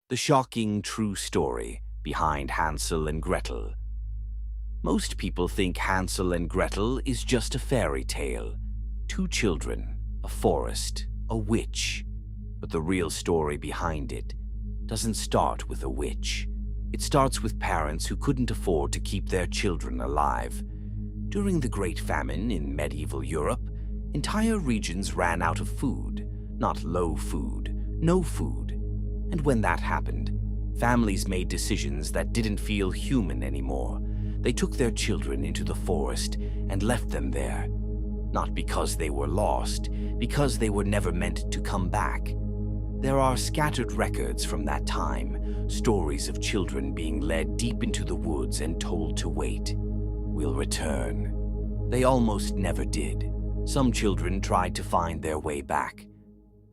the shocking true story behind Hansel and Gretel. Most people think Hansel and Gretel is just a fairy tale. Two children, a forest, a witch. But the real story behind it doesn't start with a witch. It starts with parents who couldn't afford to keep their children alive. During the Great Famine in medieval Europe, entire regions ran out of food. Not low food, no food. And when that happened, families made decisions that didn't feel human anymore. They took their children into the forest and left them there. Not because they were lost, because they were never meant to come back. There are scattered records from that time, stories of children being led deep into the woods and told to wait. We'll return. They almost never did. Some children tried to find their way back.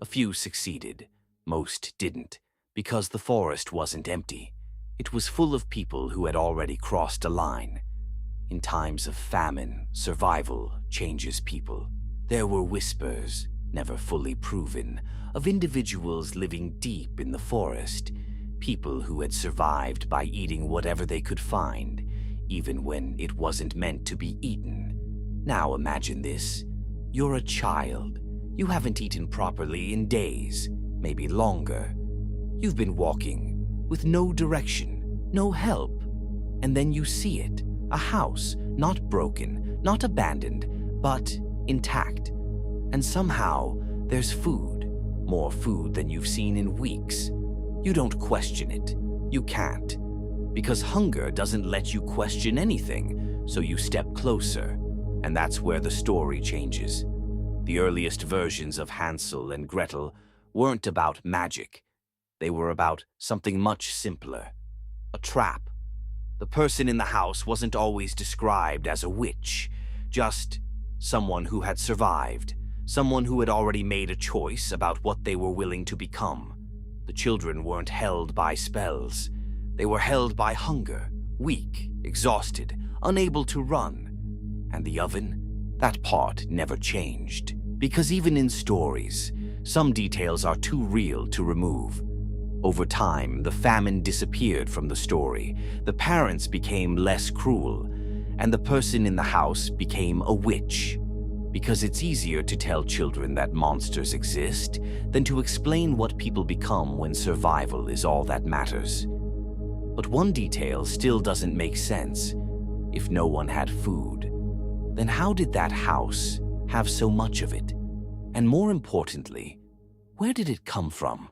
A few succeeded, most didn't, because the forest wasn't empty. It was full of people who had already crossed a line. In times of famine, survival changes people. There were whispers, never fully proven, of individuals living deep in the forest, people who had survived by eating whatever they could find, even when it wasn't meant to be eaten. Now imagine this. You're a child. You haven't eaten properly in days, maybe longer. You've been walking with no direction, no help. And then you see it, a house, not broken, not abandoned, but intact. And somehow there's food, more food than you've seen in weeks. You don't question it. You can't. Because hunger doesn't let you question anything, so you step closer. And that's where the story changes. The earliest versions of Hansel and Gretel weren't about magic. They were about something much simpler. A trap. The person in the house wasn't always described as a witch, just someone who had survived, someone who had already made a choice about what they were willing to become. The children weren't held by spells. They were held by hunger, weak, exhausted, unable to run. And the oven? That part never changed. Because even in stories, some details are too real to remove. Over time, the famine disappeared from the story. The parents became less cruel, and the person in the house became a witch. Because it's easier to tell children that monsters exist than to explain what people become when survival is all that matters. But one detail still doesn't make sense. If no one had food, then how did that house have so much of it? And more importantly, where did it come from?